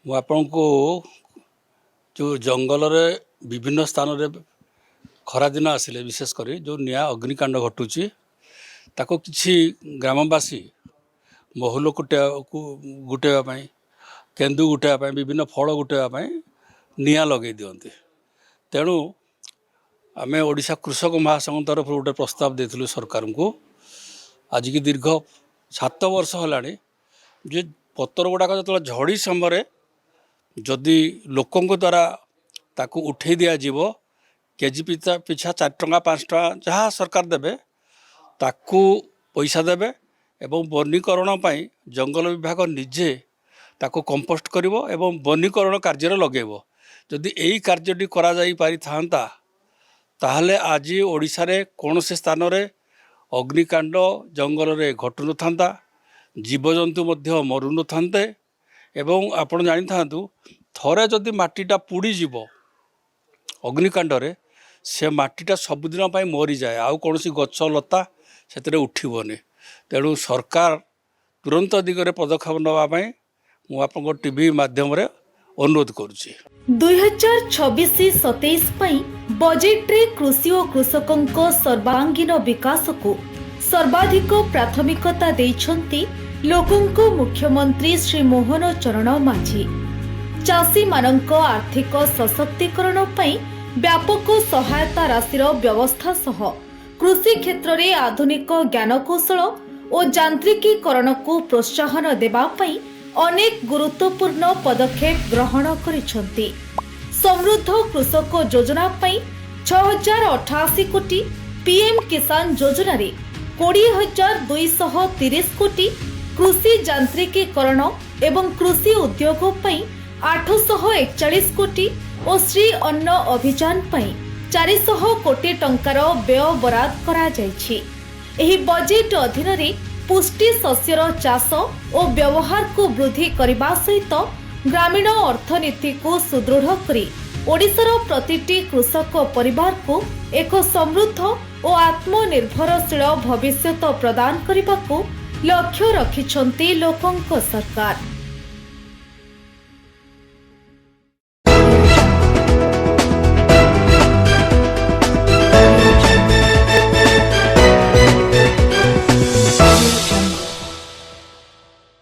ମୁଁ ଆପଣଙ୍କୁ ଯେଉଁ ଜଙ୍ଗଲରେ ବିଭିନ୍ନ ସ୍ଥାନରେ ଖରାଦିନ ଆସିଲେ ବିଶେଷ କରି ଯେଉଁ ନିଆଁ ଅଗ୍ନିକାଣ୍ଡ ଘଟୁଛି ତାକୁ କିଛି ଗ୍ରାମବାସୀ ମହୁଲ ଗୋଟାଇବା ପାଇଁ କେନ୍ଦୁ ଗୋଟାଇବା ପାଇଁ ବିଭିନ୍ନ ଫଳ ଗୋଟାଇବା ପାଇଁ ନିଆଁ ଲଗାଇ ଦିଅନ୍ତି। ତେଣୁ ଆମେ ଓଡ଼ିଶା କୃଷକ ମହାସଂଘ ତରଫରୁ ଗୋଟେ ପ୍ରସ୍ତାବ ଦେଇଥିଲୁ ସରକାରଙ୍କୁ। ଆଜିକି ଦୀର୍ଘ 7 ବର୍ଷ ହେଲାଣି ଯେ ପତ୍ର ଗୁଡ଼ାକ ଯେତେବେଳେ ଝଡ଼ି ସମୟରେ ଯଦି ଲୋକଙ୍କ ଦ୍ୱାରା ତାକୁ ଉଠାଇ ଦିଆଯିବ କେଜି ପିଛା 4 ଟଙ୍କା 5 ଟଙ୍କା ଯାହା ସରକାର ଦେବେ ତାକୁ ପଇସା ଦେବେ ଏବଂ ବନୀକରଣ ପାଇଁ ଜଙ୍ଗଲ ବିଭାଗ ନିଜେ ତାକୁ କମ୍ପୋଷ୍ଟ କରିବ ଏବଂ ବନୀକରଣ କାର୍ଯ୍ୟରେ ଲଗାଇବ। ଯଦି ଏହି କାର୍ଯ୍ୟଟି କରାଯାଇ ପାରିଥାନ୍ତା ତାହେଲେ ଆଜି ଓଡ଼ିଶାରେ କୌଣସି ସ୍ଥାନରେ ଅଗ୍ନିକାଣ୍ଡ ଜଙ୍ଗଲରେ ଘଟୁନଥାନ୍ତା, ଜୀବଜନ୍ତୁ ମଧ୍ୟ ମରୁନଥାନ୍ତେ ଏବଂ ଆପଣ ଜାଣିଥାନ୍ତୁ ଥରେ ଯଦି ମାଟିଟା ପୋଡ଼ିଯିବ ଅଗ୍ନିକାଣ୍ଡରେ ସେ ମାଟିଟା ସବୁଦିନ ପାଇଁ ମରିଯାଏ, ଆଉ କୌଣସି ଗଛ ଲତା ସେଥିରେ ଉଠିବନି। ତେଣୁ ସରକାର ତୁରନ୍ତ ଦିଗରେ ପଦକ୍ଷେପ ନେବା ପାଇଁ ମୁଁ ଆପଣଙ୍କ ଟିଭି ମାଧ୍ୟମରେ ଅନୁରୋଧ କରୁଛି। 2026-27 ପାଇଁ ବଜେଟ୍ରେ କୃଷି ଓ କୃଷକଙ୍କ ସର୍ବାଙ୍ଗୀନ ବିକାଶକୁ ସର୍ବାଧିକ ପ୍ରାଥମିକତା ଦେଇଛନ୍ତି ଲୋକଙ୍କ ମୁଖ୍ୟମନ୍ତ୍ରୀ ଶ୍ରୀ ମୋହନ ଚରଣ ମାଝୀ। ଚାଷୀମାନଙ୍କ ଆର୍ଥିକ ସଶକ୍ତିକରଣ ପାଇଁ ବ୍ୟାପକ ସହାୟତା ରାଶିର ବ୍ୟବସ୍ଥା ସହ କୃଷି କ୍ଷେତ୍ରରେ ଆଧୁନିକ ଜ୍ଞାନକୌଶଳ ଓ ଯାନ୍ତ୍ରିକୀକରଣକୁ ପ୍ରୋତ୍ସାହନ ଦେବା ପାଇଁ ଅନେକ ଗୁରୁତ୍ୱପୂର୍ଣ୍ଣ ପଦକ୍ଷେପ ଗ୍ରହଣ କରିଛନ୍ତି। ସମୃଦ୍ଧ କୃଷକ ଯୋଜନା ପାଇଁ 6,088 କୋଟି, ପିଏମ୍ କିଷାନ ଯୋଜନାରେ 20,230 କୋଟି, କୃଷି ଯାନ୍ତ୍ରିକୀକରଣ ଏବଂ କୃଷି ଉଦ୍ୟୋଗ ପାଇଁ 841 କୋଟି ଓ ଶ୍ରୀ ଅନ୍ନ ଅଭିଯାନ ପାଇଁ 400 କୋଟି ଟଙ୍କାର ବ୍ୟୟ ବରାଦ କରାଯାଇଛି। ଏହି ବଜେଟ୍ ଅଧୀନରେ ପୁଷ୍ଟି ଶସ୍ୟର ଚାଷ ଓ ବ୍ୟବହାରକୁ ବୃଦ୍ଧି କରିବା ସହିତ ଗ୍ରାମୀଣ ଅର୍ଥନୀତିକୁ ସୁଦୃଢ଼ କରି ଓଡ଼ିଶାର ପ୍ରତିଟି କୃଷକ ପରିବାରକୁ ଏକ ସମୃଦ୍ଧ ଓ ଆତ୍ମନିର୍ଭରଶୀଳ ଭବିଷ୍ୟତ ପ୍ରଦାନ କରିବାକୁ ଲକ୍ଷ୍ୟ ରଖିଛନ୍ତି ଲୋକଙ୍କ ସରକାର।